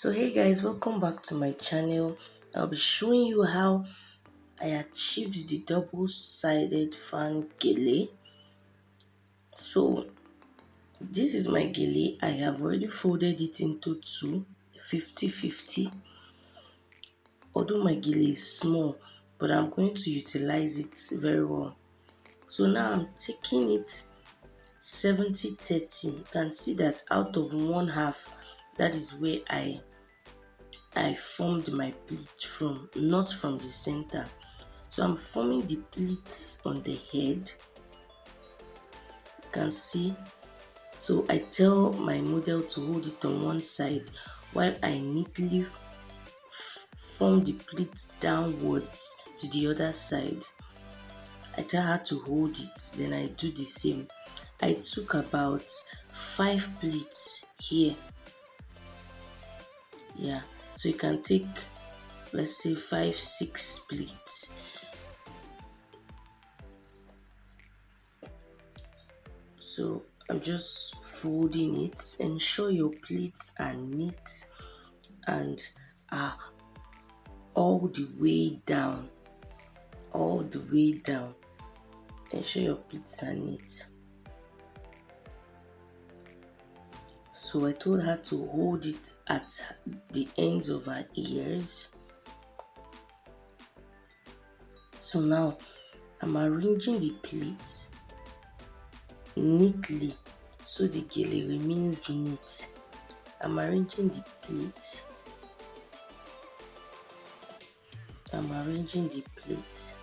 So hey guys, welcome back to my channel. I'll be showing you how I achieved the double-sided fan gele. So this is my gele. I have already folded it into two 50-50. Although my gele is small, but I'm going to utilize it very well. So now I'm taking it 70-30. You can see that out of one half, that is where I formed my pleat from, not from the center. So I'm forming the pleats on the head. You can see. So I tell my model to hold it on one side while I neatly form the pleats downwards to the other side. I tell her to hold it, then I do the same. I took about 5 pleats here. Yeah, so you can take, let's say 5-6 pleats. So I'm just folding it. Ensure your pleats are neat and are all the way down. All the way down. Ensure your pleats are neat. So I told her to hold it at the ends of her ears. So now I'm arranging the pleats neatly so the gele remains neat. I'm arranging the pleats. I'm arranging the pleats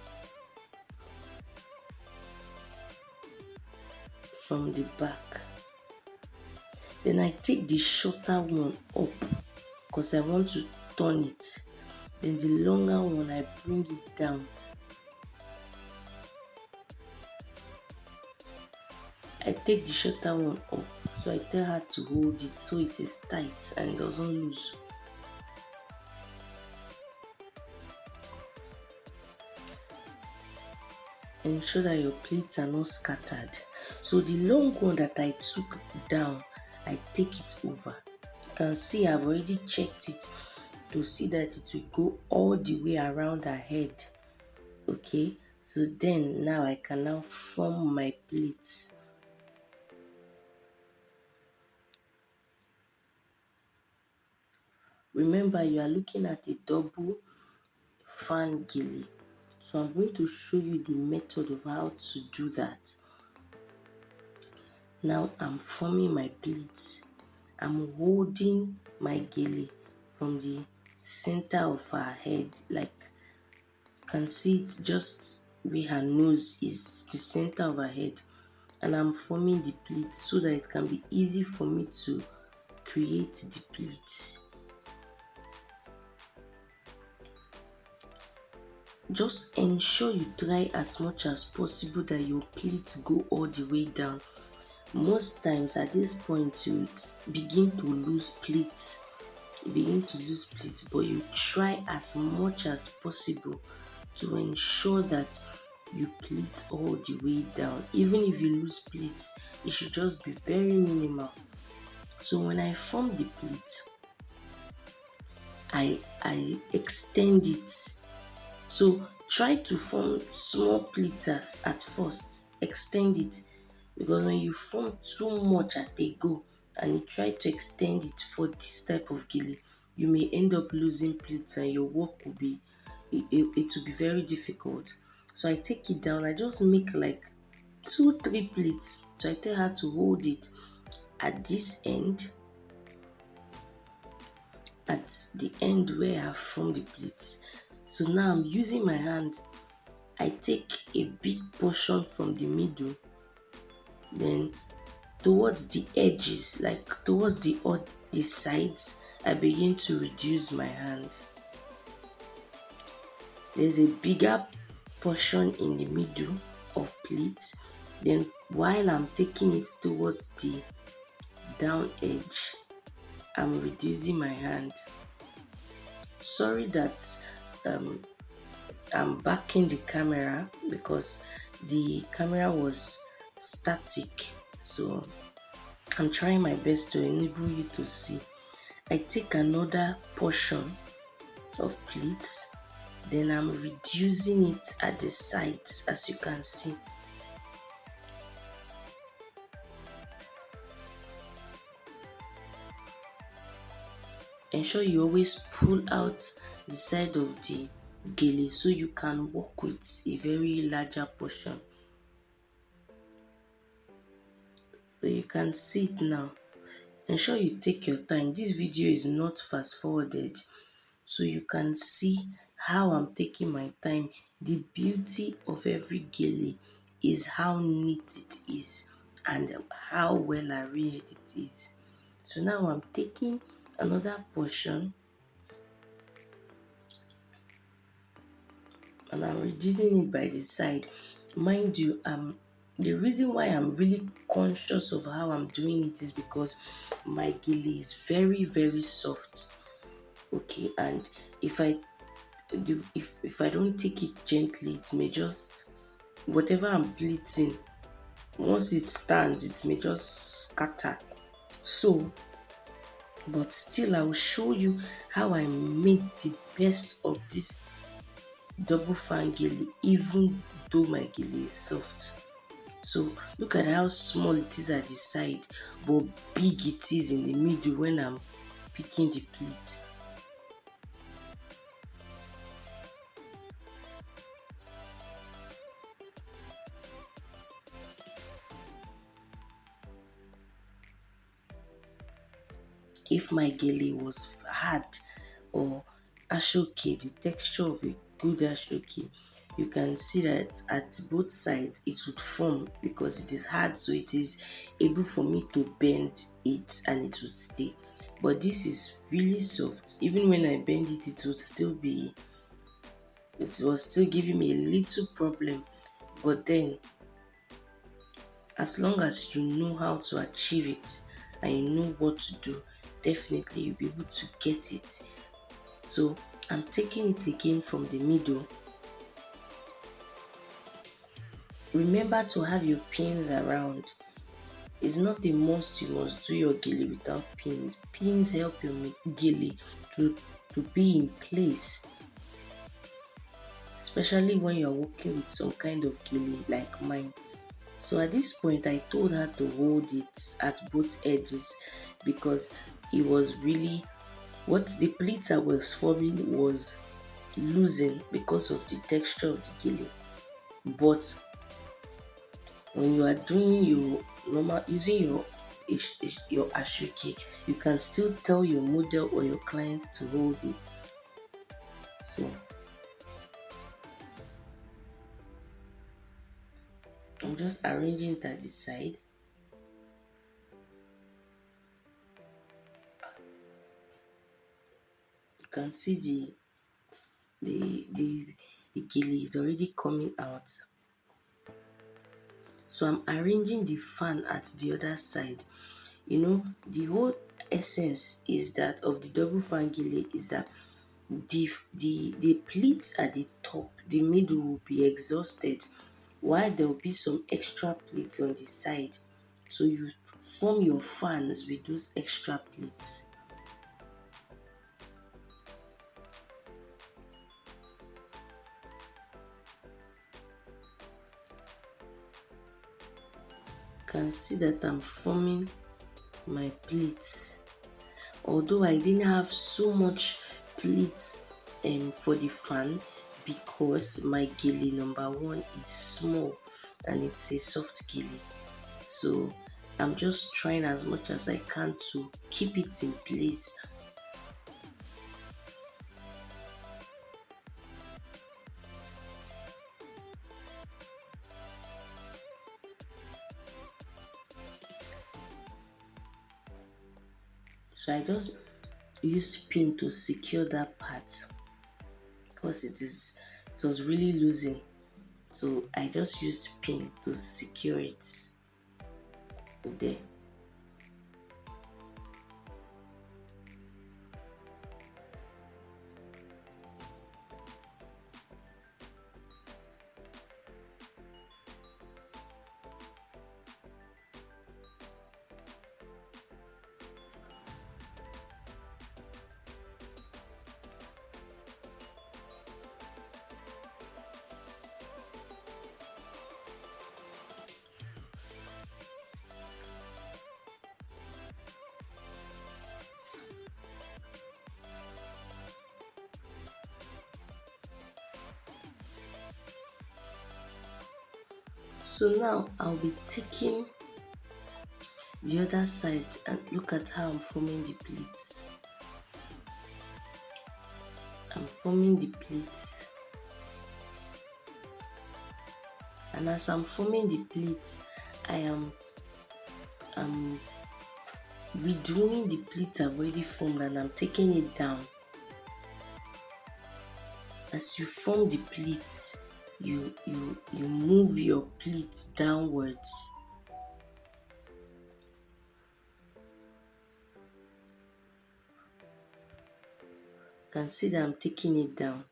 from the back. Then I take the shorter one up because I want to turn it. Then the longer one I bring it down. I take the shorter one up, so I tell her to hold it so it is tight and it doesn't lose. Ensure that your pleats are not scattered. So the long one that I took down, I take it over. You can see I've already checked it to see that it will go all the way around her head. Okay, so then now I can now form my pleats. Remember, you are looking at a double fan gele. So I'm going to show you the method of how to do that. Now I'm forming my pleats. I'm holding my gele from the center of her head. Like you can see it just where her nose is, the center of her head. And I'm forming the pleat so that it can be easy for me to create the pleats. Just ensure you try as much as possible that your pleats go all the way down. Most times at this point you begin to lose pleats. You begin to lose pleats, but you try as much as possible to ensure that you pleat all the way down. Even if you lose pleats, it should just be very minimal. So when I form the pleat, I extend it. So try to form small pleats at first, extend it, because when you form too much at a go and you try to extend it for this type of gele, you may end up losing pleats and your work will be, it will be very difficult. So I take it down, I just make like 2-3 pleats. So I tell her to hold it at this end, at the end where I have formed the pleats. So now I'm using my hand. I take a big portion from the middle, then towards the edges, like towards the sides, I begin to reduce my hand. There's a bigger portion in the middle of pleats. Then while I'm taking it towards the down edge, I'm reducing my hand. Sorry that I'm backing the camera because the camera was static, so I'm trying my best to enable you to see. I take another portion of pleats, then I'm reducing it at the sides, as you can see. Ensure you always pull out the side of the gele so you can work with a very larger portion. So you can see it now. Ensure you take your time. This video is not fast forwarded, so you can see how I'm taking my time. The beauty of every gele is how neat it is and how well arranged it is. So now I'm taking another portion and I'm reducing it by the side. Mind you, the reason why I'm really conscious of how I'm doing it is because my gele is very, very soft. Okay, and if I do, if I don't take it gently, it may just, whatever I'm pleating, once it stands, it may just scatter. So, but still, I will show you how I made the best of this double fan gele, even though my gele is soft. So look at how small it is at the side, but big it is in the middle when I'm picking the pleat. If my gele was hard or ashoke, the texture of a good ashoke, you can see that at both sides it would form because it is hard, so it is able for me to bend it and it would stay. But this is really soft. Even when I bend it, it would still be, it was still giving me a little problem. But then, as long as you know how to achieve it and you know what to do, definitely you'll be able to get it. So I'm taking it again from the middle. Remember to have your pins around. It's not a must you must do your gele without pins. Pins help your gele to be in place, especially when you're working with some kind of gele like mine. So at this point, I told her to hold it at both edges because it was really, what the pleats I was forming was losing because of the texture of the gele. But when you are doing your normal, using your ashoke, you can still tell your model or your client to hold it. So I'm just arranging it at the side. You can see the gele is already coming out. So I'm arranging the fan at the other side. You know, the whole essence is that of the double fan gele is that the pleats at the top, the middle will be exhausted, while there will be some extra pleats on the side. So you form your fans with those extra pleats. You can see that I'm forming my pleats. Although I didn't have so much pleats for the fan because my gele number one is small and it's a soft gele. So I'm just trying as much as I can to keep it in place. So I just used pin to secure that part because it was really losing. So I just used pin to secure it there. So now I'll be taking the other side and look at how I'm forming the pleats. I'm forming the pleats, and as I'm forming the pleats, I am redoing the pleats I've already formed, and I'm taking it down. As you form the pleats, you move your pleats downwards. You can see that I'm taking it down.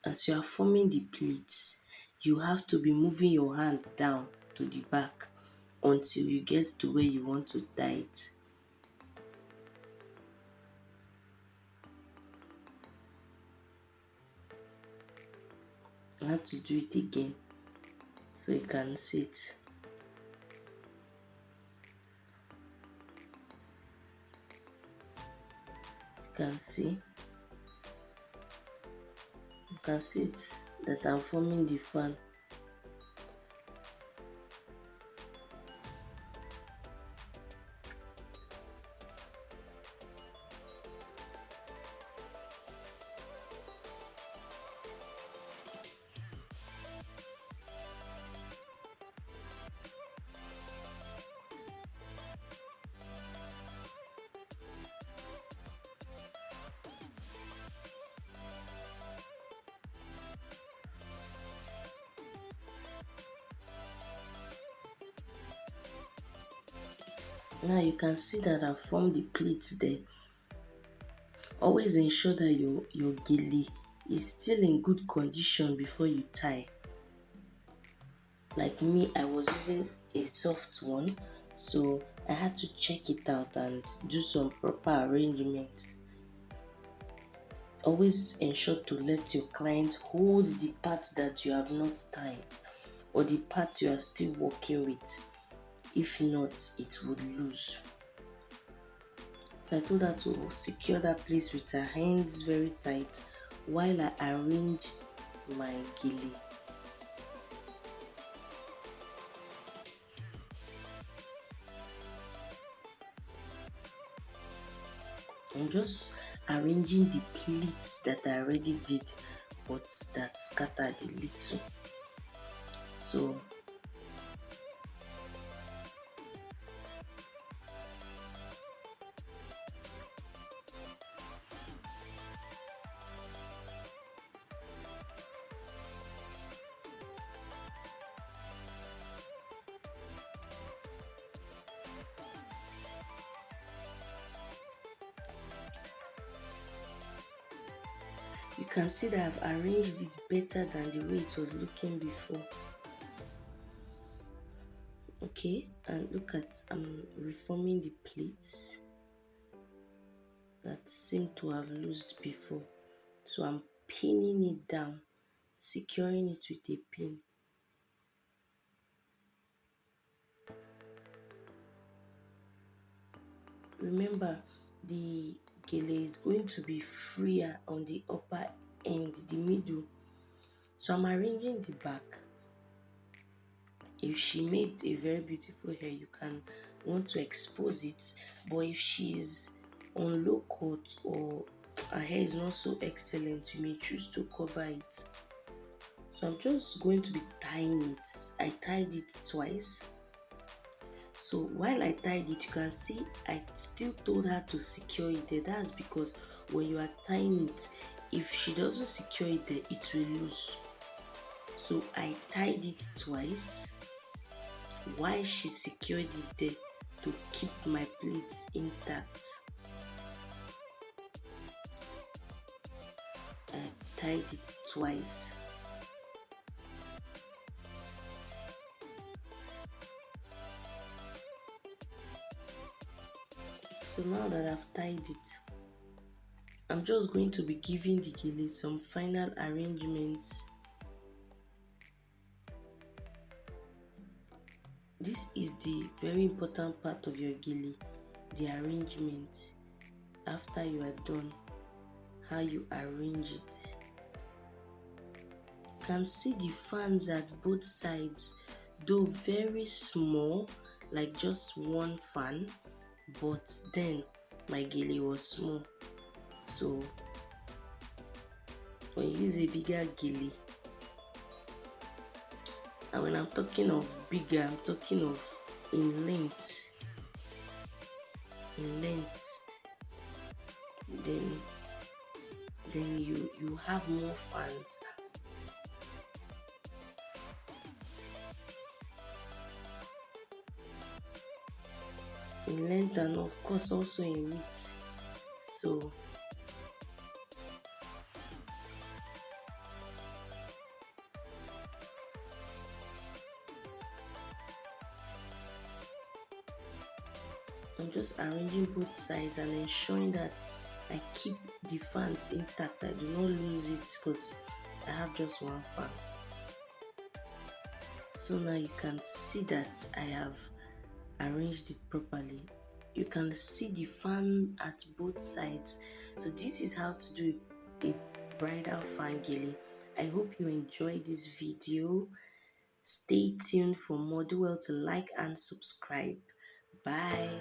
As you are forming the pleats, you have to be moving your hand down to the back until you get to where you want to tie it. I have to do it again so you can see it. You can see it that I'm forming the fan. Now you can see that I've formed the pleats there. Always ensure that your gele is still in good condition before you tie. Like me, I was using a soft one, so I had to check it out and do some proper arrangements. Always ensure to let your client hold the part that you have not tied or the part you are still working with. If not, it would lose. So I told her to secure that place with her hands very tight while I arrange my gele. I'm just arranging the pleats that I already did but that scattered a little. So you can see that I've arranged it better than the way it was looking before. Okay, and look at, I'm reforming the pleats that seem to have loosed before. So I'm pinning it down, securing it with a pin. Remember, the gele is going to be freer on the upper end, the middle. So I'm arranging the back. If she made a very beautiful hair, you can want to expose it. But if she's on low cut or her hair is not so excellent, you may choose to cover it. So I'm just going to be tying it. I tied it twice. So while I tied it, you can see I still told her to secure it there. That's because when you are tying it, if she doesn't secure it there, it will lose. So I tied it twice while she secured it there to keep my pleats intact. I tied it twice. So now that I've tied it, I'm just going to be giving the gele some final arrangements. This is the very important part of your gele, the arrangement. After you are done, how you arrange it. can see the fans at both sides, though very small, like just one fan, but then my gele was small. So when you use a bigger gele, and when I'm talking of bigger, I'm talking of in length, in length, then you have more fans. In length and of course also in width. So I'm just arranging both sides and ensuring that I keep the fans intact. I do not lose it because I have just one fan. So now you can see that I have arranged it properly. You can see the fan at both sides. So this is how to do a bridal fan gele. I hope you enjoyed this video. Stay tuned for more. Do well to like and subscribe. Bye.